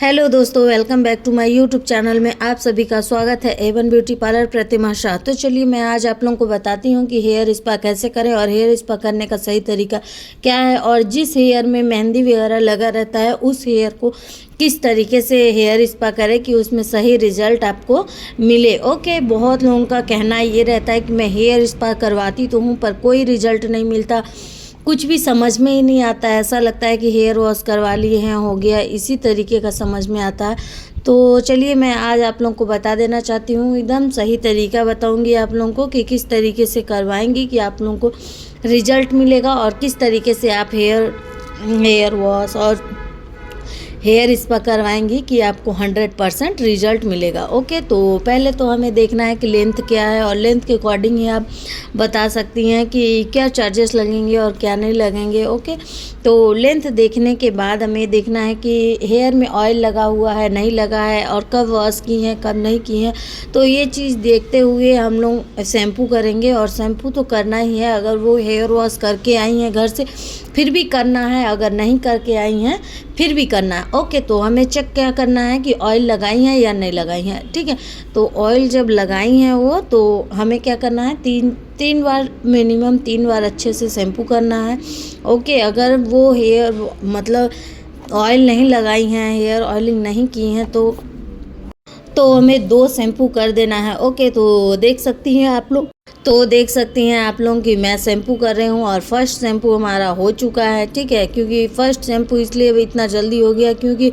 Hello दोस्तों, welcome back to my YouTube channel में आप सभी का स्वागत है Avon beauty parlour Pratima Shah. तो चलिए मैं आज आप लोगों को बताती हूँ कि हेयर स्पा कैसे करें और हेयर स्पा करने का सही तरीका क्या है, और जिस हेयर में मेहंदी वगैरह लगा रहता है उस हेयर को किस तरीके से हेयर स्पा करें कि उसमें सही रिजल्ट आपको मिले। ओके, बहुत लोगों का कहना ये रहता है कि मैं हेयर स्पा करवाती तो हूँ पर कोई रिजल्ट नहीं मिलता, कुछ भी समझ में ही नहीं आता है, ऐसा लगता है कि हेयर वॉश करवा लिए हैं हो गया, इसी तरीके का समझ में आता है। तो चलिए मैं आज आप लोगों को बता देना चाहती हूँ, एकदम सही तरीका बताऊँगी आप लोगों को कि किस तरीके से करवाएंगी कि आप लोगों को रिजल्ट मिलेगा और किस तरीके से आप हेयर वॉश और हेयर स्पा करवाएंगी कि आपको 100% रिजल्ट मिलेगा। ओके, तो पहले तो हमें देखना है कि लेंथ क्या है और लेंथ के अकॉर्डिंग ही आप बता सकती हैं कि क्या चार्जेस लगेंगे और क्या नहीं लगेंगे। ओके, तो लेंथ देखने के बाद हमें देखना है कि हेयर में ऑयल लगा हुआ है नहीं लगा है और कब वॉश की हैं कब नहीं की हैं। तो ये चीज़ देखते हुए हम लोग शैम्पू करेंगे, और शैम्पू तो करना ही है। अगर वो हेयर वॉश करके आई हैं घर से फिर भी करना है, अगर नहीं करके आई हैं फिर भी करना है। ओके, तो हमें चेक क्या करना है कि ऑयल लगाई हैं या नहीं लगाई हैं। ठीक है, तो ऑयल जब लगाई हैं वो तो हमें क्या करना है, तीन बार मिनिमम 3 बार अच्छे से शैम्पू करना है। ओके, अगर वो हेयर मतलब ऑयल नहीं लगाई हैं, हेयर ऑयलिंग नहीं की हैं तो हमें 2 शैम्पू कर देना है। ओके, तो देख सकती हैं आप लोग कि मैं शैम्पू कर रही हूँ और फर्स्ट शैम्पू हमारा हो चुका है। ठीक है, क्योंकि फर्स्ट शैम्पू इसलिए इतना जल्दी हो गया क्योंकि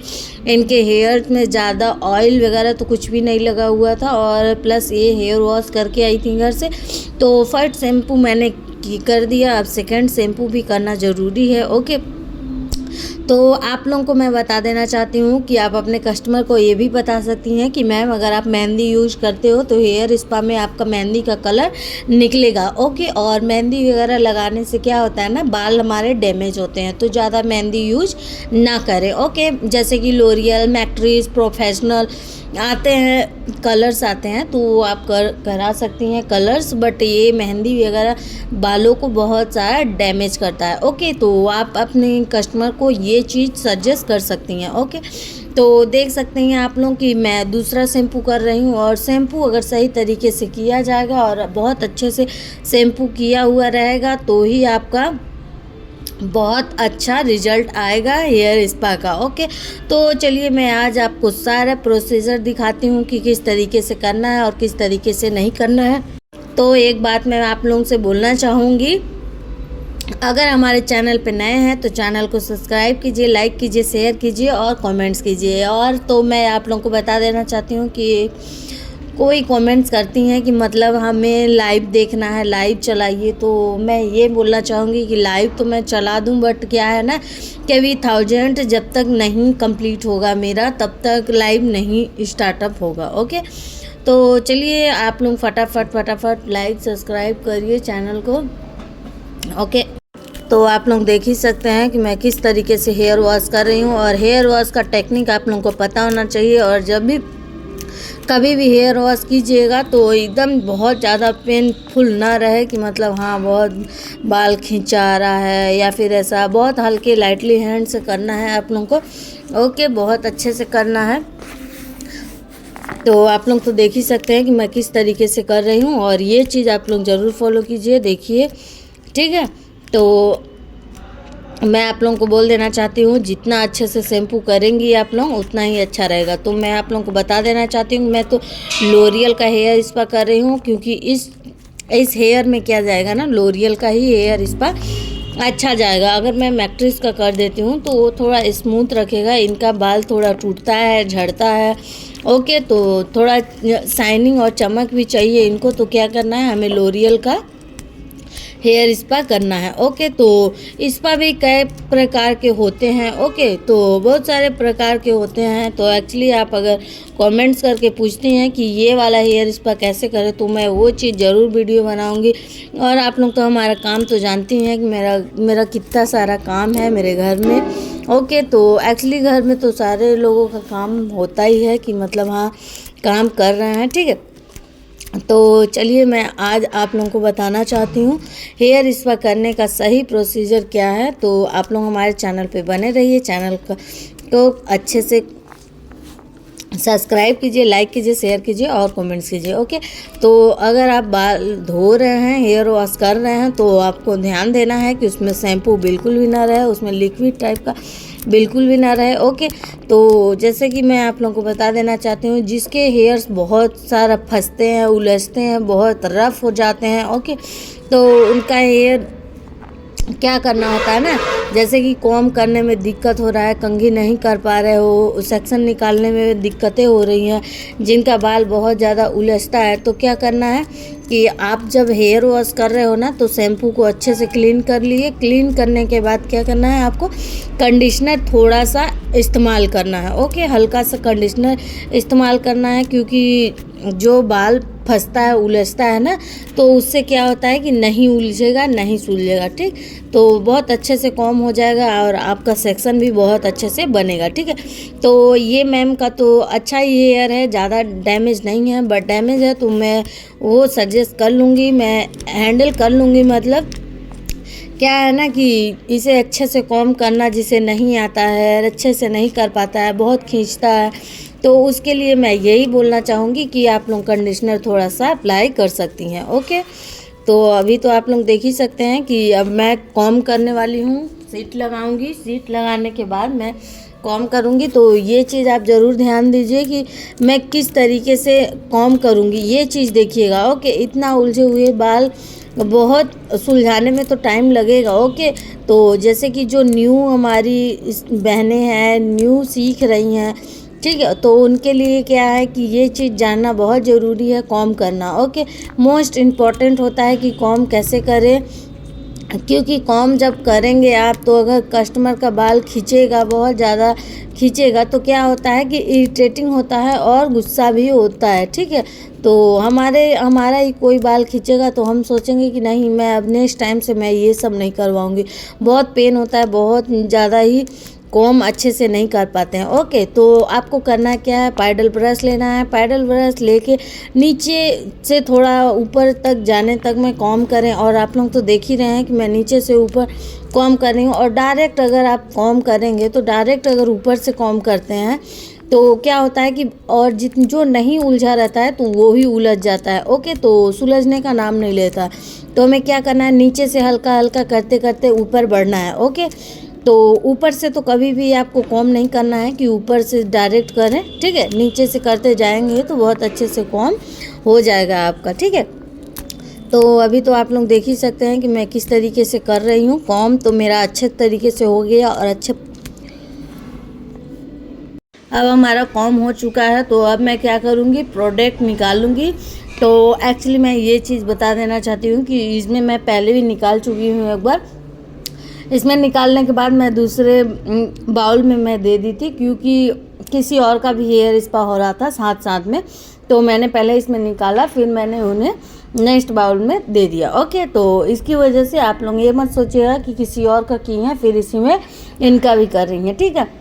इनके हेयर में ज़्यादा ऑयल वगैरह तो कुछ भी नहीं लगा हुआ था, और प्लस ये हेयर वॉश करके आई थी घर से, तो फर्स्ट शैम्पू मैंने कर दिया। अब सेकेंड शैम्पू भी करना ज़रूरी है। ओके, तो आप लोगों को मैं बता देना चाहती हूँ कि आप अपने कस्टमर को ये भी बता सकती हैं कि मैम अगर आप मेहंदी यूज करते हो तो हेयर स्पा में आपका मेहंदी का कलर निकलेगा। ओके, और मेहंदी वगैरह लगाने से क्या होता है ना, बाल हमारे डैमेज होते हैं, तो ज़्यादा मेहंदी यूज ना करें। ओके, जैसे कि लोरियल, मैट्रिक्स, प्रोफेशनल आते हैं, कलर्स आते हैं, तो आप करा सकती हैं कलर्स, बट ये मेहंदी वगैरह बालों को बहुत सारा डैमेज करता है। ओके, तो आप अपने कस्टमर को ये चीज़ सजेस्ट कर सकती हैं। ओके, तो देख सकते हैं आप लोग कि मैं दूसरा शैम्पू कर रही हूँ, और शैम्पू अगर सही तरीके से किया जाएगा और बहुत अच्छे से शैम्पू किया हुआ रहेगा तो ही आपका बहुत अच्छा रिजल्ट आएगा हेयर स्पा का। ओके, तो चलिए मैं आज आपको सारा प्रोसीजर दिखाती हूँ कि किस तरीके से करना है और किस तरीके से नहीं करना है। तो एक बात मैं आप लोगों से बोलना चाहूँगी, अगर हमारे चैनल पे नए हैं तो चैनल को सब्सक्राइब कीजिए, लाइक कीजिए, शेयर कीजिए और कमेंट्स कीजिए। और तो मैं आप लोगों को बता देना चाहती हूँ कि कोई कमेंट्स करती हैं कि मतलब हमें लाइव देखना है, लाइव चलाइए, तो मैं ये बोलना चाहूँगी कि लाइव तो मैं चला दूँ, बट क्या है ना कि अभी 1000 जब तक नहीं कंप्लीट होगा मेरा तब तक लाइव नहीं स्टार्टअप होगा। ओके, तो चलिए आप लोग फटाफट लाइक सब्सक्राइब करिए चैनल को। ओके, तो आप लोग देख ही सकते हैं कि मैं किस तरीके से हेयर वॉश कर रही हूँ, और हेयर वॉश का टेक्निक आप लोगों को पता होना चाहिए। और जब भी कभी भी हेयर वॉश कीजिएगा तो एकदम बहुत ज़्यादा पेनफुल ना रहे कि मतलब हाँ बहुत बाल खिंचा रहा है, या फिर ऐसा बहुत हल्के लाइटली हैंड से करना है आप लोगों को। ओके, बहुत अच्छे से करना है। तो आप लोग तो देख ही सकते हैं कि मैं किस तरीके से कर रही हूँ, और ये चीज़ आप लोग ज़रूर फॉलो कीजिए, देखिए। ठीक है, तो मैं आप लोगों को बोल देना चाहती हूँ जितना अच्छे से शैम्पू करेंगी आप लोग उतना ही अच्छा रहेगा। तो मैं आप लोगों को बता देना चाहती हूँ, मैं तो लोरियल का हेयर स्पा कर रही हूँ क्योंकि इस हेयर में क्या जाएगा ना, लोरियल का ही हेयर स्पा अच्छा जाएगा। अगर मैं मैट्रिक्स का कर देती हूँ तो वो थोड़ा स्मूथ रखेगा, इनका बाल थोड़ा टूटता है, झड़ता है। ओके, तो थोड़ा शाइनिंग और चमक भी चाहिए इनको, तो क्या करना है, हमें लोरियल का हेयर स्पा करना है। ओके, तो स्पा भी कई प्रकार के होते हैं। ओके, तो बहुत सारे प्रकार के होते हैं, तो एक्चुअली आप अगर कमेंट्स करके पूछती हैं कि ये वाला हेयर स्पा कैसे करें तो मैं वो चीज़ ज़रूर वीडियो बनाऊंगी। और आप लोग तो हमारा काम तो जानती हैं कि मेरा कितना सारा काम है मेरे घर में। ओके, तो एक्चुअली घर में तो सारे लोगों का काम होता ही है कि मतलब हाँ काम कर रहे हैं। ठीक है, तो चलिए मैं आज आप लोगों को बताना चाहती हूँ हेयर स्पा करने का सही प्रोसीजर क्या है। तो आप लोग हमारे चैनल पे बने रहिए, चैनल को अच्छे से सब्सक्राइब कीजिए, लाइक कीजिए, शेयर कीजिए और कमेंट्स कीजिए। ओके, तो अगर आप बाल धो रहे हैं, हेयर वॉश कर रहे हैं, तो आपको ध्यान देना है कि उसमें शैम्पू बिल्कुल भी ना रहे, उसमें लिक्विड टाइप का बिल्कुल भी ना रहे। ओके, तो जैसे कि मैं आप लोगों को बता देना चाहती हूँ, जिसके हेयर्स बहुत सारा फंसते हैं, उलझते हैं, बहुत रफ हो जाते हैं, ओके, तो उनका हेयर क्या करना होता है ना, जैसे कि कॉम करने में दिक्कत हो रहा है, कंघी नहीं कर पा रहे हो, सेक्शन निकालने में दिक्कतें हो रही हैं, जिनका बाल बहुत ज़्यादा उलझता है, तो क्या करना है कि आप जब हेयर वॉश कर रहे हो ना, तो शैम्पू को अच्छे से क्लीन कर लिए। क्लीन करने के बाद क्या करना है, आपको कंडीशनर थोड़ा सा इस्तेमाल करना है। ओके, हल्का सा कंडीशनर इस्तेमाल करना है, क्योंकि जो बाल फंसता है, उलझता है ना, तो उससे क्या होता है कि नहीं उलझेगा, नहीं सुलझेगा। ठीक, तो बहुत अच्छे से कॉम हो जाएगा और आपका सेक्शन भी बहुत अच्छे से बनेगा। ठीक है, तो ये मैम का तो अच्छा ही हेयर है, ज़्यादा डैमेज नहीं है, बट डैमेज है तो मैं वो सजेस्ट कर लूँगी, मैं हैंडल कर लूँगी। मतलब क्या है ना कि इसे अच्छे से कॉम करना जिसे नहीं आता है, अच्छे से नहीं कर पाता है, बहुत खींचता है, तो उसके लिए मैं यही बोलना चाहूँगी कि आप लोग कंडीशनर थोड़ा सा अप्लाई कर सकती हैं। ओके, तो अभी तो आप लोग देख ही सकते हैं कि अब मैं कॉम करने वाली हूँ, सीट लगाऊंगी, सीट लगाने के बाद मैं कॉम करूँगी। तो ये चीज़ आप ज़रूर ध्यान दीजिए कि मैं किस तरीके से कॉम करूँगी, ये चीज़ देखिएगा। ओके, इतना उलझे हुए बाल बहुत सुलझाने में तो टाइम लगेगा। ओके, तो जैसे कि जो न्यू हमारी बहनें हैं, न्यू सीख रही हैं, ठीक है, तो उनके लिए क्या है कि ये चीज़ जानना बहुत ज़रूरी है, कॉम करना। ओके, मोस्ट इम्पॉर्टेंट होता है कि कॉम कैसे करें, क्योंकि कॉम जब करेंगे आप, तो अगर कस्टमर का बाल खींचेगा, बहुत ज़्यादा खींचेगा, तो क्या होता है कि इरिटेटिंग होता है और गुस्सा भी होता है। ठीक है, तो हमारा ही कोई बाल खींचेगा तो हम सोचेंगे कि नहीं, मैं अब नेक्स्ट टाइम से मैं ये सब नहीं करवाऊँगी। बहुत पेन होता है, बहुत ज़्यादा ही कॉम अच्छे से नहीं कर पाते हैं। ओके, तो आपको करना क्या है, पाइडल ब्रश लेना है। पाइडल ब्रश लेके नीचे से थोड़ा ऊपर तक जाने तक में कॉम करें, और आप लोग तो देख ही रहे हैं कि मैं नीचे से ऊपर कॉम कर रही हूँ। और डायरेक्ट अगर आप कॉम करेंगे, तो डायरेक्ट अगर ऊपर से कॉम करते हैं तो क्या होता है कि और जो नहीं उलझा रहता है तो वो ही उलझ जाता है। ओके, तो सुलझने का नाम नहीं लेता। तो हमें क्या करना है, नीचे से हल्का हल्का करते करते ऊपर बढ़ना है। ओके, तो ऊपर से तो कभी भी आपको कॉम नहीं करना है कि ऊपर से डायरेक्ट करें। ठीक है, नीचे से करते जाएंगे तो बहुत अच्छे से कॉम हो जाएगा आपका। ठीक है, तो अभी तो आप लोग देख ही सकते हैं कि मैं किस तरीके से कर रही हूँ कॉम। तो मेरा अच्छे तरीके से हो गया और अच्छे, अब हमारा कॉम हो चुका है। तो अब मैं क्या करूँगी, प्रोडक्ट निकालूंगी। तो एक्चुअली मैं ये चीज़ बता देना चाहती हूँ कि इसमें मैं पहले भी निकाल चुकी हूँ एक बार। इसमें निकालने के बाद मैं दूसरे बाउल में मैं दे दी थी, क्योंकि किसी और का भी हेयर स्पा हो रहा था साथ साथ में। तो मैंने पहले इसमें निकाला, फिर मैंने उन्हें नेक्स्ट बाउल में दे दिया। ओके, तो इसकी वजह से आप लोग ये मत सोचिएगा कि किसी और का की है फिर इसी में इनका भी कर रही हैं। ठीक है,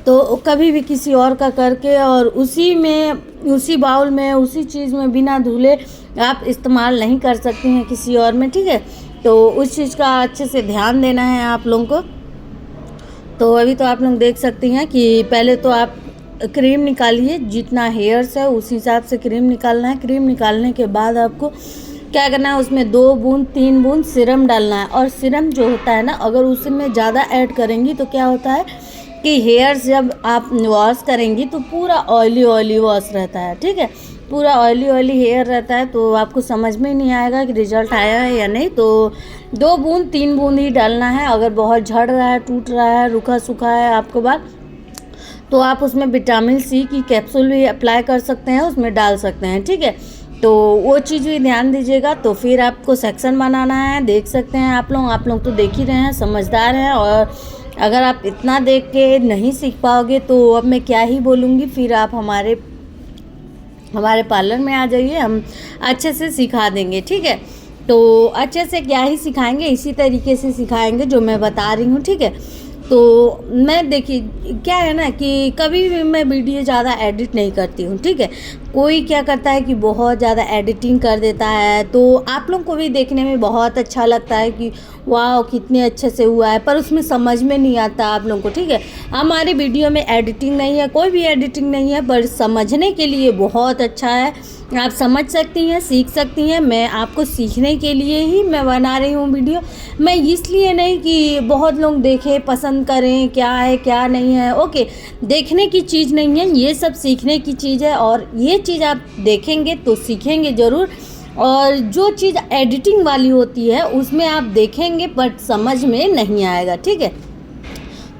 तो कभी भी किसी और का करके और उसी में, उसी बाउल में, उसी चीज़ में बिना धुले आप इस्तेमाल नहीं कर सकती हैं किसी और में। ठीक है, तो उस चीज़ का अच्छे से ध्यान देना है आप लोगों को। तो अभी तो आप लोग देख सकती हैं कि पहले तो आप क्रीम निकालिए, जितना हेयर्स है उस हिसाब से क्रीम निकालना है। क्रीम निकालने के बाद आपको क्या करना है, उसमें 2 बूंद 3 बूंद सीरम डालना है। और सीरम जो होता है ना, अगर उसमें ज़्यादा ऐड करेंगी तो क्या होता है कि हेयर्स जब आप वॉश करेंगी तो पूरा ऑयली ऑयली वॉश रहता है। ठीक है, पूरा ऑयली ऑयली हेयर रहता है, तो आपको समझ में नहीं आएगा कि रिजल्ट आया है या नहीं। तो 2 बूंद 3 बूंद ही डालना है। अगर बहुत झड़ रहा है, टूट रहा है, रूखा सूखा है आपको बाल, तो आप उसमें विटामिन सी की कैप्सूल भी अप्लाई कर सकते हैं, उसमें डाल सकते हैं। ठीक है, तो वो चीज़ भी ध्यान दीजिएगा। तो फिर आपको सेक्शन बनाना है, देख सकते हैं आप लोग तो देख ही रहे हैं, समझदार हैं। और अगर आप इतना देख के नहीं सीख पाओगे तो अब मैं क्या ही बोलूँगी। फिर आप हमारे पार्लर में आ जाइए, हम अच्छे से सिखा देंगे। ठीक है, तो अच्छे से क्या ही सिखाएंगे, इसी तरीके से सिखाएंगे जो मैं बता रही हूँ। ठीक है, तो मैं देखिए क्या है ना कि कभी भी मैं वीडियो ज़्यादा एडिट नहीं करती हूँ। ठीक है, कोई क्या करता है कि बहुत ज़्यादा एडिटिंग कर देता है, तो आप लोग को भी देखने में बहुत अच्छा लगता है कि वाह कितने अच्छे से हुआ है, पर उसमें समझ में नहीं आता आप लोगों को। ठीक है, हमारी वीडियो में एडिटिंग नहीं है, कोई भी एडिटिंग नहीं है, पर समझने के लिए बहुत अच्छा है। आप समझ सकती हैं, सीख सकती हैं। मैं आपको सीखने के लिए ही मैं बना रही हूँ वीडियो। मैं इसलिए नहीं कि बहुत लोग देखें, पसंद करें, क्या है क्या नहीं है। ओके, देखने की चीज़ नहीं है, ये सब सीखने की चीज़ है, और ये चीज़ आप देखेंगे तो सीखेंगे ज़रूर। और जो चीज़ एडिटिंग वाली होती है उसमें आप देखेंगे बट समझ में नहीं आएगा। ठीक है,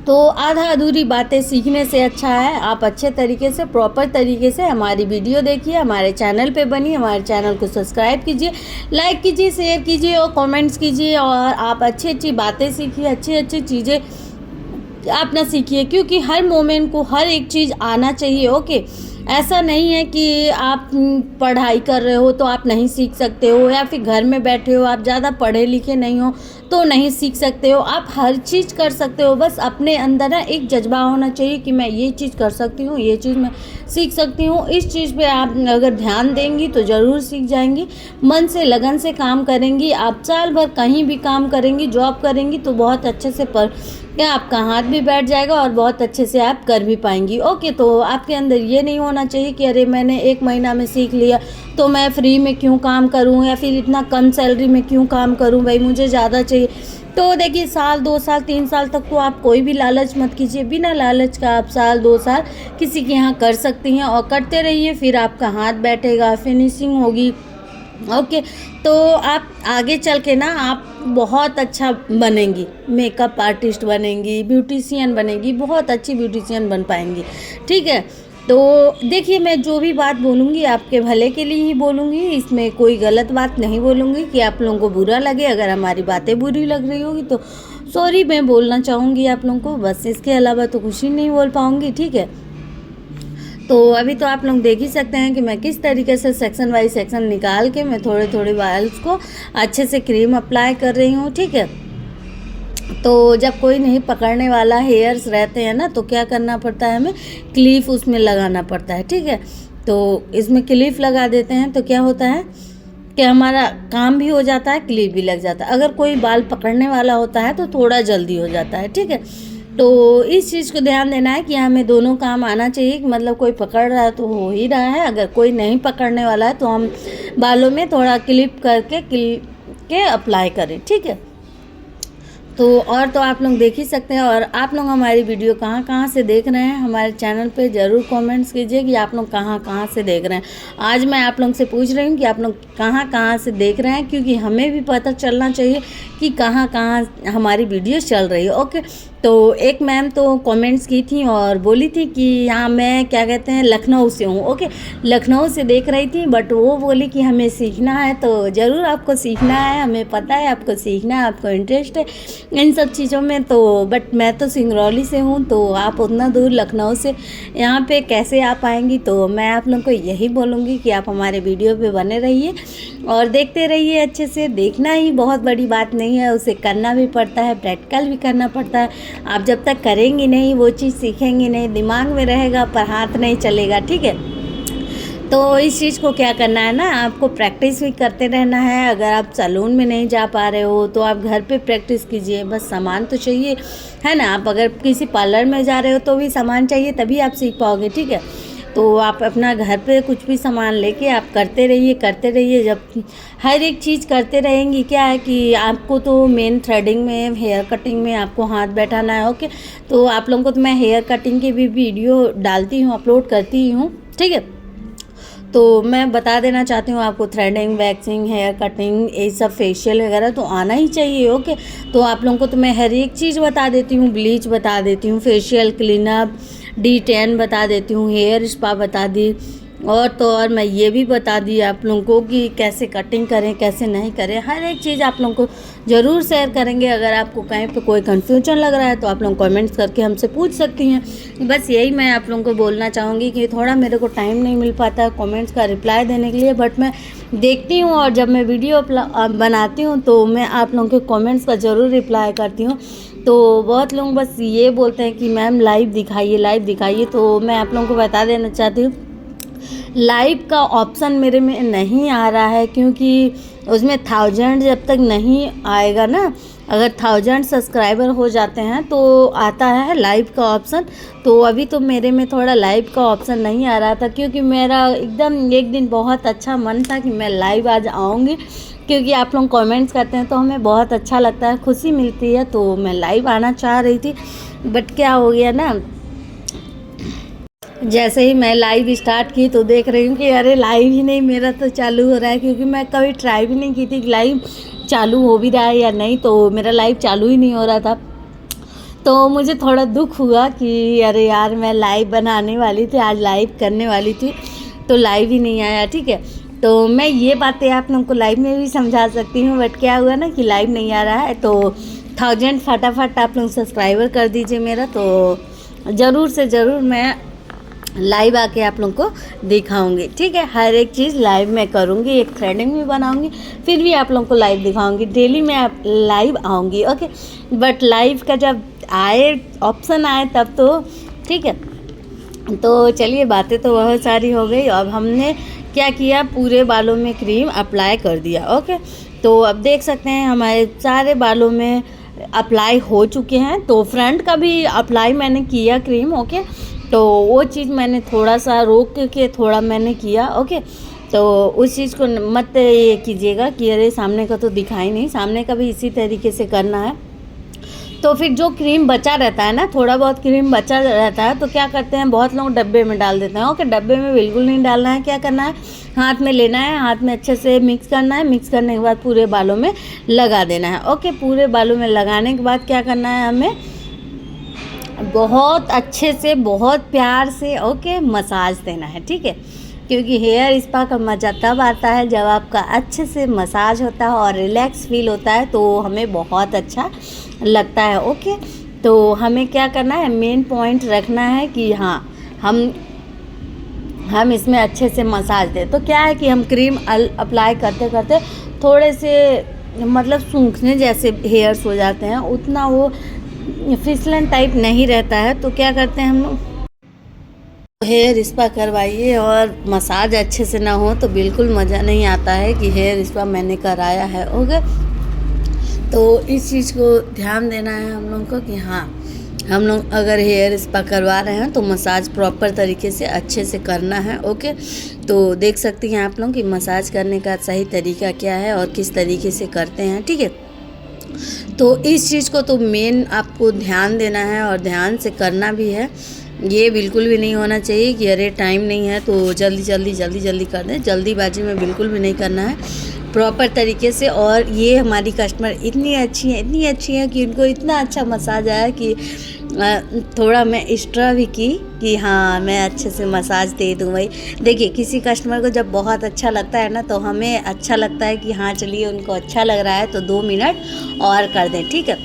तो आधा अधूरी बातें सीखने से अच्छा है आप अच्छे तरीके से, प्रॉपर तरीके से हमारी वीडियो देखिए, हमारे चैनल पे बनिए, हमारे चैनल को सब्सक्राइब कीजिए, लाइक कीजिए, शेयर कीजिए और कमेंट्स कीजिए, और आप अच्छी अच्छी बातें सीखिए, अच्छी अच्छी चीज़ें आप ना सीखिए, क्योंकि हर मोमेंट को हर एक चीज़ आना चाहिए। ओके, ऐसा नहीं है कि आप पढ़ाई कर रहे हो तो आप नहीं सीख सकते हो, या फिर घर में बैठे हो, आप ज़्यादा पढ़े लिखे नहीं हो तो नहीं सीख सकते हो। आप हर चीज़ कर सकते हो, बस अपने अंदर ना एक जज्बा होना चाहिए कि मैं ये चीज़ कर सकती हूँ, ये चीज़ मैं सीख सकती हूँ। इस चीज़ पे आप अगर ध्यान देंगी तो ज़रूर सीख जाएंगी। मन से लगन से काम करेंगी, आप साल भर कहीं भी काम करेंगी, जॉब करेंगी तो बहुत अच्छे से क्या आपका हाथ भी बैठ जाएगा और बहुत अच्छे से आप कर भी पाएंगी। ओके, तो आपके अंदर ये नहीं होना चाहिए कि अरे मैंने 1 महीना में सीख लिया तो मैं फ्री में क्यों काम करूं, या फिर इतना कम सैलरी में क्यों काम करूं, भाई मुझे ज़्यादा चाहिए। तो देखिए, साल 2 साल 3 साल तक तो आप कोई भी लालच मत कीजिए। बिना लालच का आप साल 2 साल किसी के यहाँ कर सकती हैं, और करते रहिए, फिर आपका हाथ बैठेगा, फिनिशिंग होगी। ओके, तो आप आगे चल के ना आप बहुत अच्छा बनेंगी, मेकअप आर्टिस्ट बनेंगी, ब्यूटिशियन बनेंगी, बहुत अच्छी ब्यूटिशियन बन पाएंगी। ठीक है, तो देखिए, मैं जो भी बात बोलूँगी आपके भले के लिए ही बोलूँगी, इसमें कोई गलत बात नहीं बोलूँगी कि आप लोगों को बुरा लगे। अगर हमारी बातें बुरी लग रही होगी तो सॉरी मैं बोलना चाहूँगी आप लोगों को, बस इसके अलावा तो कुछ ही नहीं बोल पाऊँगी। ठीक है, तो अभी तो आप लोग देख ही सकते हैं कि मैं किस तरीके से सेक्शन बाई सेक्शन निकाल के मैं थोड़े थोड़े बाल्स को अच्छे से क्रीम अप्लाई कर रही हूँ। ठीक है, तो जब कोई नहीं पकड़ने वाला हेयर्स रहते हैं ना, तो क्या करना पड़ता है, हमें क्लिप उसमें लगाना पड़ता है। ठीक है, तो इसमें क्लिप लगा देते हैं तो क्या होता है कि हमारा काम भी हो जाता है, क्लिप भी लग जाता है। अगर कोई बाल पकड़ने वाला होता है तो थोड़ा जल्दी हो जाता है। ठीक है, तो इस चीज़ को ध्यान देना है कि हमें दोनों काम आना चाहिए, कि मतलब कोई पकड़ रहा है तो हो ही रहा है, अगर कोई नहीं पकड़ने वाला है तो हम बालों में थोड़ा क्लिप के अप्लाई करें। ठीक है, तो और तो आप लोग देख ही सकते हैं। और आप लोग हमारी वीडियो कहाँ कहाँ से देख रहे हैं हमारे चैनल पे ज़रूर कमेंट्स कीजिए कि आप लोग कहाँ कहाँ से देख रहे हैं। आज मैं आप लोग से पूछ रही हूँ कि आप लोग कहाँ कहाँ से देख रहे हैं, क्योंकि हमें भी पता चलना चाहिए कि कहाँ कहाँ हमारी वीडियो चल रही है। ओके, तो एक मैम तो कमेंट्स की थी और बोली थी कि यहाँ मैं क्या कहते हैं लखनऊ से हूँ। ओके, लखनऊ से देख रही थी, बट वो बोली कि हमें सीखना है, तो ज़रूर आपको सीखना है, हमें पता है आपको सीखना है, आपको इंटरेस्ट है इन सब चीज़ों में। तो बट मैं तो सिंगरौली से हूँ, तो आप उतना दूर लखनऊ से यहाँ पे कैसे आ पाएंगी। तो मैं आप लोगों को यही बोलूँगी कि आप हमारे वीडियो पे बने रहिए और देखते रहिए अच्छे से। देखना ही बहुत बड़ी बात नहीं है, उसे करना भी पड़ता है, प्रैक्टिकल भी करना पड़ता है। आप जब तक करेंगी नहीं वो चीज़ सीखेंगी नहीं, दिमाग में रहेगा पर हाथ नहीं चलेगा। ठीक है, तो इस चीज़ को क्या करना है ना, आपको प्रैक्टिस भी करते रहना है। अगर आप सैलून में नहीं जा पा रहे हो तो आप घर पे प्रैक्टिस कीजिए, बस सामान तो चाहिए है ना। आप अगर किसी पार्लर में जा रहे हो तो भी सामान चाहिए, तभी आप सीख पाओगे। ठीक है, तो आप अपना घर पे कुछ भी सामान लेके आप करते रहिए। जब हर एक चीज़ करते रहेंगी, क्या है कि आपको तो मेन थ्रेडिंग में, हेयर कटिंग में आपको हाथ बैठाना है। ओके, तो आप लोगों को तो मैं हेयर कटिंग की भी वीडियो डालती हूँ, अपलोड करती हूँ। ठीक है, तो मैं बता देना चाहती हूँ आपको, थ्रेडिंग, वैक्सिंग, हेयर कटिंग, ये सब फेशियल वगैरह तो आना ही चाहिए। ओके, तो आप लोगों को तो मैं हर एक चीज़ बता देती हूँ, ब्लीच बता देती हूँ, फेशियल, क्लीनअप, D10 बता देती हूँ, हेयर स्पा बता दी, और तो और मैं ये भी बता दी आप लोगों को कि कैसे कटिंग करें, कैसे नहीं करें। हर एक चीज़ आप लोगों को ज़रूर शेयर करेंगे। अगर आपको कहीं पे कोई कन्फ्यूजन लग रहा है तो आप लोग कमेंट्स करके हमसे पूछ सकती हैं। बस यही मैं आप लोगों को बोलना चाहूँगी कि थोड़ा मेरे को टाइम नहीं मिल पाता है कमेंट्स का रिप्लाई देने के लिए, बट मैं देखती हूँ और जब मैं वीडियो बनाती हूँ तो मैं आप लोगों के कमेंट्स का ज़रूर रिप्लाई करती हूँ। तो बहुत लोग बस ये बोलते हैं कि मैम लाइव दिखाइए, तो मैं आप लोगों को बता देना चाहती हूँ लाइव का ऑप्शन मेरे में नहीं आ रहा है, क्योंकि उसमें 1000 जब तक नहीं आएगा ना, अगर 1000 सब्सक्राइबर हो जाते हैं तो आता है लाइव का ऑप्शन। तो अभी तो मेरे में थोड़ा लाइव का ऑप्शन नहीं आ रहा था, क्योंकि मेरा एकदम एक दिन बहुत अच्छा मन था कि मैं लाइव आज आऊँगी, क्योंकि आप लोग कमेंट्स करते हैं तो हमें बहुत अच्छा लगता है, खुशी मिलती है। तो मैं लाइव आना चाह रही थी, बट क्या हो गया ना, जैसे ही मैं लाइव स्टार्ट की तो देख रही हूँ कि अरे लाइव ही नहीं मेरा तो चालू हो रहा है, क्योंकि मैं कभी ट्राई भी नहीं की थी कि लाइव चालू हो भी रहा है या नहीं, तो मेरा लाइव चालू ही नहीं हो रहा था। तो मुझे थोड़ा दुख हुआ कि अरे यार, मैं लाइव बनाने वाली थी, आज लाइव करने वाली थी, तो लाइव ही नहीं आया। ठीक है, तो मैं ये बातें आप लोगों को लाइव में भी समझा सकती हूँ, बट क्या हुआ ना कि लाइव नहीं आ रहा है। तो 1000 फटाफट आप लोग सब्सक्राइबर कर दीजिए मेरा, तो ज़रूर से ज़रूर मैं लाइव आके आप लोगों को दिखाऊंगी। ठीक है, हर एक चीज़ लाइव में करूंगी, एक थ्रेडिंग भी बनाऊंगी, फिर भी आप लोगों को लाइव दिखाऊंगी, डेली मैं आप लाइव आऊंगी। ओके, बट लाइव का जब आए ऑप्शन आए तब तो ठीक है। तो चलिए, बातें तो बहुत सारी हो गई। अब हमने क्या किया, पूरे बालों में क्रीम अप्लाई कर दिया। ओके, तो अब देख सकते हैं हमारे सारे बालों में अप्लाई हो चुके हैं। तो फ्रंट का भी अप्लाई मैंने किया क्रीम। ओके, तो वो चीज़ मैंने थोड़ा सा रोक के थोड़ा मैंने किया। ओके, तो उस चीज़ को मत ये कीजिएगा कि अरे सामने का तो दिखाई नहीं, सामने का भी इसी तरीके से करना है। तो फिर जो क्रीम बचा रहता है ना, थोड़ा बहुत क्रीम बचा रहता है, तो क्या करते हैं, बहुत लोग डब्बे में डाल देते हैं। ओके, डब्बे में बिल्कुल नहीं डालना है। क्या करना है, हाथ में लेना है, हाथ में अच्छे से मिक्स करना है, मिक्स करने के बाद पूरे बालों में लगा देना है। ओके, पूरे बालों में लगाने के बाद क्या करना है, हमें बहुत अच्छे से, बहुत प्यार से ओके मसाज देना है। ठीक है, क्योंकि हेयर स्पा का मज़ा तब आता है जब आपका अच्छे से मसाज होता है और रिलैक्स फील होता है, तो हमें बहुत अच्छा लगता है। ओके, तो हमें क्या करना है, मेन पॉइंट रखना है कि हाँ, हम इसमें अच्छे से मसाज दें। तो क्या है कि हम क्रीम अप्लाई करते करते थोड़े से मतलब सूखने जैसे हेयर्स हो जाते हैं, उतना वो फिसलन टाइप नहीं रहता है। तो क्या करते हैं हम लोग, हेयर स्पा करवाइए और मसाज अच्छे से ना हो तो बिल्कुल मज़ा नहीं आता है कि हेयर स्पा मैंने कराया है। ओके, तो इस चीज़ को ध्यान देना है हम लोग को कि हाँ, हम लोग अगर हेयर स्पा करवा रहे हैं तो मसाज प्रॉपर तरीके से अच्छे से करना है। ओके, तो देख सकती हैं आप लोग कि मसाज करने का सही तरीका क्या है और किस तरीके से करते हैं। ठीक है, तो इस चीज़ को तो मेन आपको ध्यान देना है और ध्यान से करना भी है। ये बिल्कुल भी नहीं होना चाहिए कि अरे टाइम नहीं है तो जल्दी कर दें, जल्दीबाजी में बिल्कुल भी नहीं करना है, प्रॉपर तरीके से। और ये हमारी कस्टमर इतनी अच्छी हैं कि उनको इतना अच्छा मसाज आया कि थोड़ा मैं एक्स्ट्रा भी की कि हाँ, मैं अच्छे से मसाज दे दूँ। भाई देखिए, किसी कस्टमर को जब बहुत अच्छा लगता है ना, तो हमें अच्छा लगता है कि हाँ चलिए, उनको अच्छा लग रहा है तो 2 मिनट और कर दें। ठीक है,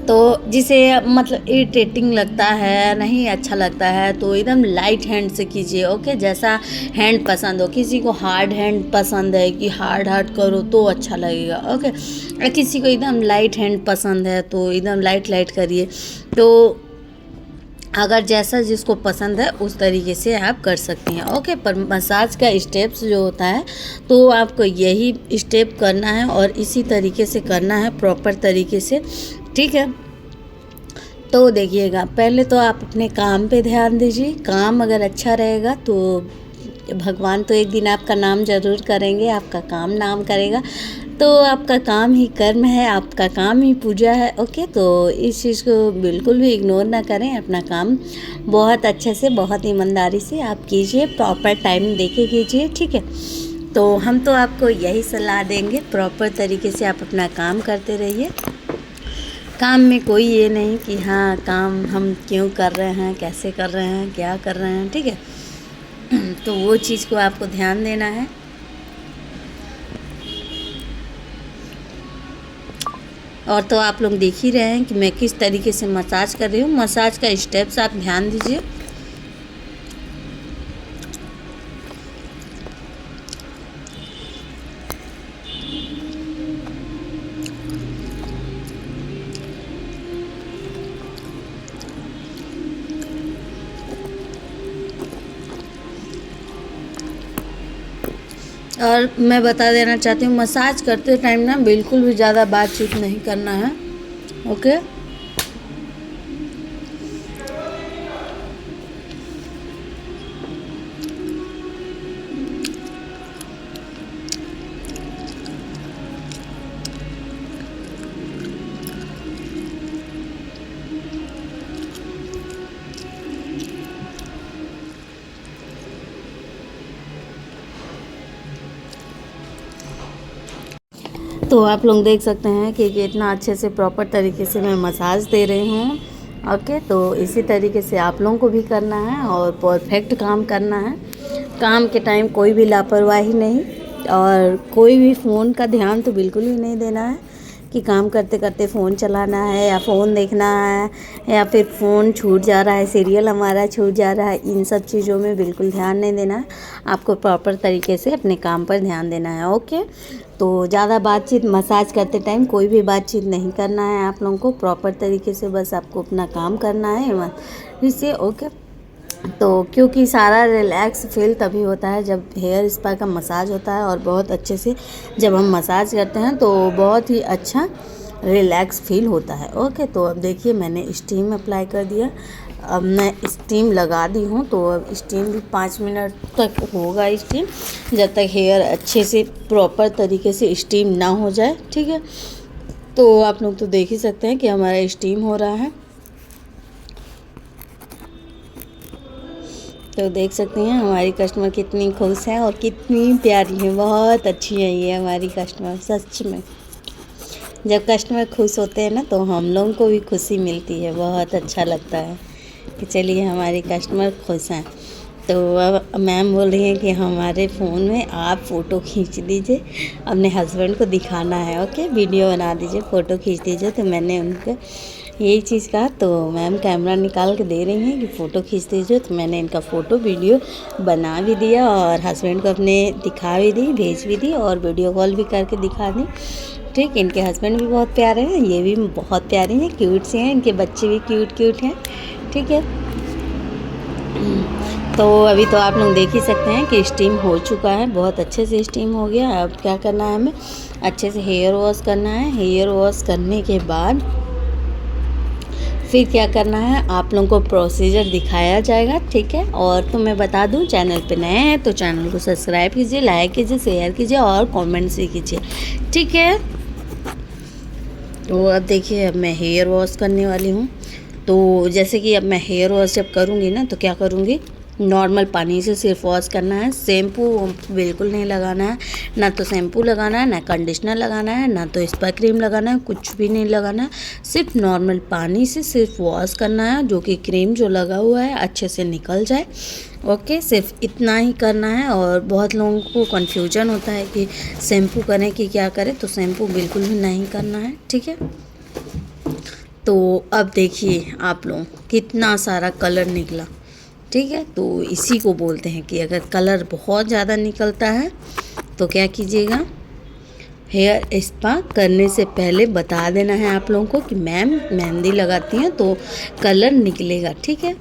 तो जिसे मतलब इरिटेटिंग लगता है, नहीं अच्छा लगता है, तो एकदम लाइट हैंड से कीजिए। ओके, जैसा हैंड पसंद हो, किसी को हार्ड हैंड पसंद है कि हार्ड करो तो अच्छा लगेगा। ओके, और किसी को एकदम लाइट हैंड पसंद है तो एकदम लाइट करिए। तो अगर जैसा जिसको पसंद है उस तरीके से आप कर सकती हैं। ओके, पर मसाज का स्टेप्स जो होता है तो आपको यही स्टेप करना है और इसी तरीके से करना है, प्रॉपर तरीके से। ठीक है, तो देखिएगा, पहले तो आप अपने काम पे ध्यान दीजिए। काम अगर अच्छा रहेगा तो भगवान तो एक दिन आपका नाम ज़रूर करेंगे, आपका काम नाम करेगा। तो आपका काम ही कर्म है, आपका काम ही पूजा है। ओके, तो इस चीज़ को बिल्कुल भी इग्नोर ना करें, अपना काम बहुत अच्छे से, बहुत ईमानदारी से आप कीजिए, प्रॉपर टाइम देके कीजिए। ठीक है, तो हम तो आपको यही सलाह देंगे, प्रॉपर तरीके से आप अपना काम करते रहिए। काम में कोई ये नहीं कि हाँ, काम हम क्यों कर रहे हैं, कैसे कर रहे हैं, क्या कर रहे हैं। ठीक है, तो वो चीज़ को आपको ध्यान देना है। और तो आप लोग देख ही रहे हैं कि मैं किस तरीके से मसाज कर रही हूँ। मसाज का स्टेप्स आप ध्यान दीजिए। और मैं बता देना चाहती हूँ, मसाज करते टाइम ना बिल्कुल भी ज़्यादा बातचीत नहीं करना है। ओके। तो आप लोग देख सकते हैं कि कितना अच्छे से प्रॉपर तरीके से मैं मसाज दे रही हूँ। ओके, तो इसी तरीके से आप लोगों को भी करना है और परफेक्ट काम करना है। काम के टाइम कोई भी लापरवाही नहीं, और कोई भी फ़ोन का ध्यान तो बिल्कुल ही नहीं देना है कि काम करते करते फ़ोन चलाना है या फ़ोन देखना है या फिर फ़ोन छूट जा रहा है, सीरियल हमारा छूट जा रहा है। इन सब चीज़ों में बिल्कुल ध्यान नहीं देना है। आपको प्रॉपर तरीके से अपने काम पर ध्यान देना है। ओके, तो ज़्यादा बातचीत मसाज करते टाइम कोई भी बातचीत नहीं करना है आप लोगों को। प्रॉपर तरीके से बस आपको अपना काम करना है इससे। ओके, तो क्योंकि सारा रिलैक्स फील तभी होता है जब हेयर स्पा का मसाज होता है, और बहुत अच्छे से जब हम मसाज करते हैं तो बहुत ही अच्छा रिलैक्स फील होता है। ओके, तो अब देखिए मैंने स्टीम अप्लाई कर दिया। अब मैं स्टीम लगा दी हूँ, तो अब स्टीम भी 5 मिनट तक होगा स्टीम, जब तक हेयर अच्छे से प्रॉपर तरीके से स्टीम ना हो जाए। ठीक है, तो आप लोग तो देख ही सकते हैं कि हमारा स्टीम हो रहा है। तो देख सकते हैं हमारी कस्टमर कितनी खुश है और कितनी प्यारी है। बहुत अच्छी है ये हमारी कस्टमर, सच में। जब कस्टमर खुश होते हैं ना तो हम लोगों को भी खुशी मिलती है, बहुत अच्छा लगता है कि चलिए हमारी कस्टमर खुश हैं। तो अब मैम बोल रही हैं कि हमारे फ़ोन में आप फ़ोटो खींच दीजिए, अपने हस्बैंड को दिखाना है। ओके, वीडियो बना दीजिए, फ़ोटो खींच दीजिए। तो मैंने उनको यही चीज़ कहा, तो मैम कैमरा निकाल के दे रही हैं कि फ़ोटो खींच दीजिए। तो मैंने इनका फ़ोटो वीडियो बना भी दिया और हस्बैंड को अपने दिखा भी दी, भेज भी दी और वीडियो कॉल भी करके दिखा दी। ठीक, इनके हस्बैंड भी बहुत प्यारे हैं, ये भी बहुत प्यारे हैं, क्यूट से हैं, इनके बच्चे भी क्यूट हैं। ठीक है, तो अभी तो आप लोग देख ही सकते हैं कि स्टीम हो चुका है, बहुत अच्छे से स्टीम हो गया। अब क्या करना है, हमें अच्छे से हेयर वॉश करना है। हेयर वॉश करने के बाद फिर क्या करना है आप लोगों को प्रोसीजर दिखाया जाएगा। ठीक है, और तो मैं बता दूं, चैनल पे नए हैं तो चैनल को सब्सक्राइब कीजिए, लाइक कीजिए, शेयर कीजिए और कमेंट भी कीजिए। ठीक है, तो अब देखिए अब मैं हेयर वॉश करने वाली हूँ। तो जैसे कि अब मैं हेयर वॉश जब करूँगी ना तो क्या करूँगी, नॉर्मल पानी से सिर्फ वॉश करना है। शैम्पू बिल्कुल नहीं लगाना है, ना तो शैम्पू लगाना है, ना कंडीशनर लगाना है, ना तो स्पा क्रीम लगाना है, कुछ भी नहीं लगाना है। सिर्फ नॉर्मल पानी से सिर्फ वॉश करना है, जो कि क्रीम जो लगा हुआ है अच्छे से निकल जाए। ओके, सिर्फ इतना ही करना है। और बहुत लोगों को कन्फ्यूजन होता है कि शैम्पू करें कि क्या करें, तो शैम्पू बिल्कुल भी नहीं करना है। ठीक है, तो अब देखिए आप लोग कितना सारा कलर निकला। ठीक है, तो इसी को बोलते हैं कि अगर कलर बहुत ज़्यादा निकलता है तो क्या कीजिएगा, हेयर स्पा करने से पहले बता देना है आप लोगों को कि मैम मेहंदी लगाती हैं तो कलर निकलेगा। ठीक है,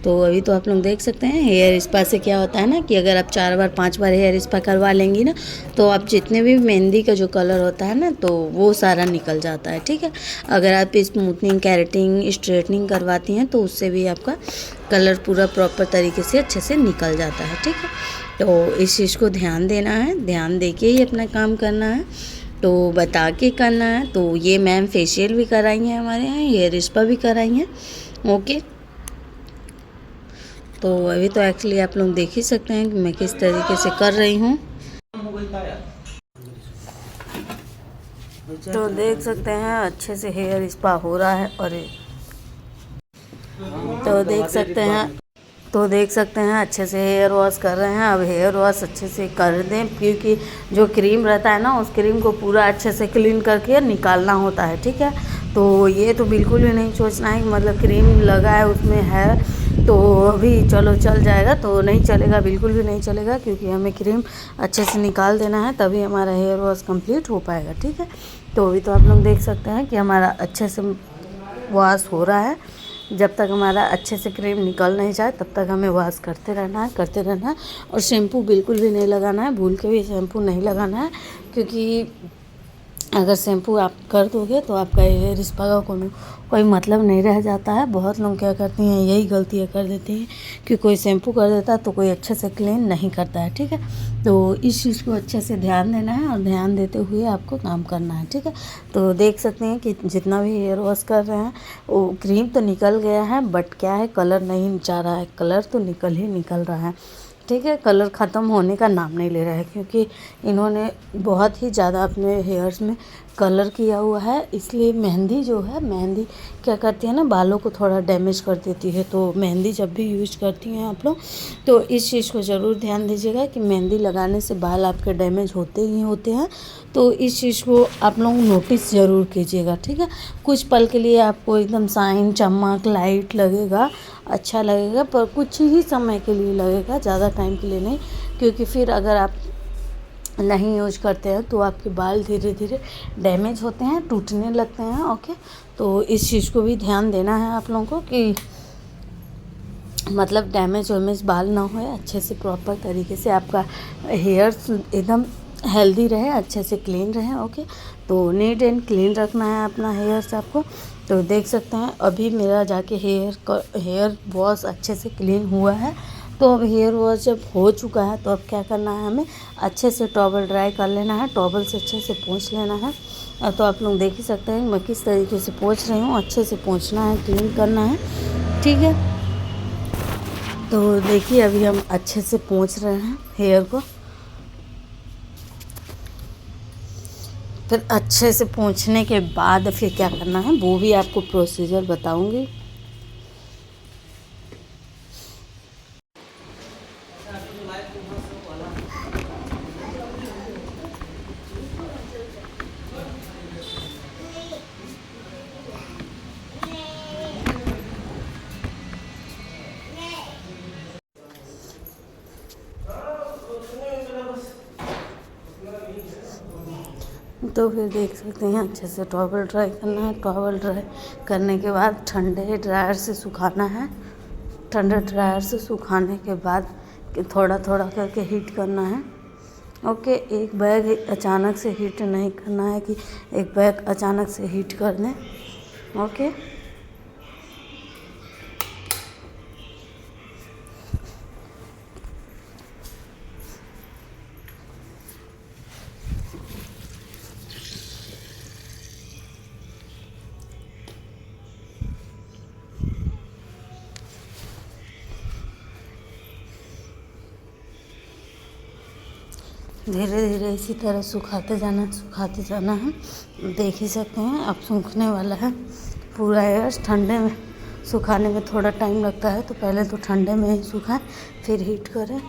तो अभी तो आप लोग देख सकते हैं हेयर स्पा से क्या होता है ना कि अगर आप 4 बार 5 बार हेयर स्पा करवा लेंगी ना तो आप जितने भी मेहंदी का जो कलर होता है ना तो वो सारा निकल जाता है। ठीक है, अगर आप स्मूथनिंग, कैरेटिंग, स्ट्रेटनिंग करवाती हैं तो उससे भी आपका कलर पूरा प्रॉपर तरीके से अच्छे से निकल जाता है। ठीक है, तो इस चीज़ को ध्यान देना है, ध्यान दे के ही अपना काम करना है, तो बता के करना है। तो ये मैम फेशियल भी कराई हैं हमारे यहाँ, हेयर स्पा भी कराई हैं। ओके, तो अभी तो एक्चुअली आप लोग देख ही सकते हैं कि मैं किस तरीके से कर रही हूँ। तो देख सकते हैं अच्छे से हेयर स्पा हो रहा है। और तो देख सकते हैं अच्छे से हेयर वॉश कर रहे हैं। अब हेयर वॉश अच्छे से कर दें, क्योंकि जो क्रीम रहता है ना उस क्रीम को पूरा अच्छे से क्लीन करके निकालना होता है। ठीक है, तो ये तो बिल्कुल भी नहीं सोचना है कि मतलब क्रीम लगा है उसमें है तो अभी चलो चल जाएगा, तो नहीं चलेगा, बिल्कुल भी नहीं चलेगा, क्योंकि हमें क्रीम अच्छे से निकाल देना है तभी हमारा हेयर वॉश कंप्लीट हो पाएगा। ठीक है, तो अभी तो आप लोग देख सकते हैं कि हमारा अच्छे से वॉश हो रहा है। जब तक हमारा अच्छे से क्रीम निकल नहीं जाए तब तक हमें वॉश करते रहना है। और शैम्पू बिल्कुल भी नहीं लगाना है, भूल के भी शैम्पू नहीं लगाना है, क्योंकि अगर शैम्पू आप कर दोगे तो आपका हेयर स्पा का कोई मतलब नहीं रह जाता है। बहुत लोग क्या करती हैं, यही गलतियाँ कर देती हैं कि कोई शैम्पू कर देता है तो कोई अच्छे से क्लीन नहीं करता है, ठीक है। तो इस चीज़ को अच्छे से ध्यान देना है और ध्यान देते हुए आपको काम करना है, ठीक है। तो देख सकते हैं कि जितना भी हेयर वॉश कर रहे हैं वो क्रीम तो निकल गया है, बट क्या है, कलर नहीं जा रहा है, कलर तो निकल रहा है, ठीक है। कलर ख़त्म होने का नाम नहीं ले रहा है, क्योंकि इन्होंने बहुत ही ज़्यादा अपने हेयर्स में कलर किया हुआ है। इसलिए मेहंदी जो है, मेहंदी क्या करती है ना, बालों को थोड़ा डैमेज कर देती है। तो मेहंदी जब भी यूज करती हैं आप लोग तो इस चीज़ को ज़रूर ध्यान दीजिएगा कि मेहंदी लगाने से बाल आपके डैमेज होते ही होते हैं। तो इस चीज़ को आप लोग नोटिस ज़रूर कीजिएगा, ठीक है। कुछ पल के लिए आपको एकदम शाइन, चमक, लाइट लगेगा, अच्छा लगेगा, पर कुछ ही समय के लिए लगेगा, ज़्यादा टाइम के लिए नहीं, क्योंकि फिर अगर आप नहीं यूज करते हैं तो आपके बाल धीरे धीरे डैमेज होते हैं, टूटने लगते हैं, ओके। तो इस चीज़ को भी ध्यान देना है आप लोगों को कि मतलब डैमेज वैमेज बाल ना होए, अच्छे से प्रॉपर तरीके से आपका हेयर एकदम हेल्दी रहे, अच्छे से क्लीन रहे, ओके। तो नीट एंड क्लीन रखना है अपना हेयर्स आपको। तो देख सकते हैं अभी मेरा जाके हेयर वॉश अच्छे से क्लीन हुआ है। तो अब हेयर वॉश जब हो चुका है तो अब क्या करना है, हमें अच्छे से टॉवल ड्राई कर लेना है, टॉवल से अच्छे से पोंछ लेना है। तो आप लोग देख ही सकते हैं मैं किस तरीके से पोंछ रही हूँ, अच्छे से पोंछना है, क्लीन करना है, ठीक है। तो देखिए अभी हम अच्छे से पोंछ रहे हैं हेयर को। फिर अच्छे से पोंछने के बाद फिर क्या करना है वो भी आपको प्रोसीजर बताऊंगी। तो फिर देख सकते हैं अच्छे से टॉवल ड्राई करना है। टॉवल ड्राई करने के बाद ठंडे ड्रायर से सुखाना है। ठंडे ड्रायर से सुखाने के बाद थोड़ा थोड़ा करके हीट करना है, ओके। एक बैग अचानक से हीट नहीं करना है कि एक बैग अचानक से हीट कर दें, ओके। धीरे धीरे इसी तरह सुखाते जाना है। देख ही सकते हैं अब सूखने वाला है पूरा हेयर। ठंडे में सुखाने में थोड़ा टाइम लगता है, तो पहले तो ठंडे में ही सुखाएं फिर हीट करें।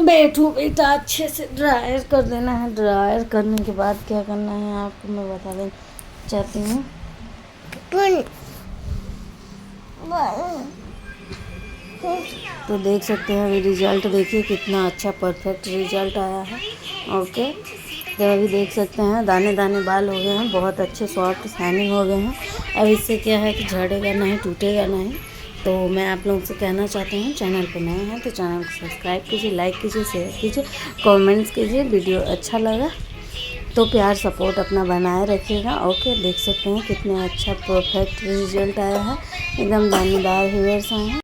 बैठो बेटा, अच्छे से ड्रायर कर देना है। ड्रायर करने के बाद क्या करना है आपको मैं बता देना चाहती हूँ। तो देख सकते हैं अभी रिज़ल्ट देखिए कितना अच्छा परफेक्ट रिज़ल्ट आया है, ओके। तो अभी देख सकते हैं दाने दाने बाल हो गए हैं, बहुत अच्छे सॉफ्ट शाइनिंग हो गए हैं। अब इससे क्या है कि झड़ेगा नहीं, टूटेगा नहीं। तो मैं आप लोगों से कहना चाहती हूँ, चैनल पर नए हैं तो चैनल को सब्सक्राइब कीजिए, लाइक कीजिए, शेयर कीजिए, कमेंट्स कीजिए। वीडियो अच्छा लगा तो प्यार सपोर्ट अपना बनाए रखिएगा, ओके। देख सकते हैं कितने अच्छा परफेक्ट रिजल्ट आया है, एकदम दानेदार हेयर्स आए हैं।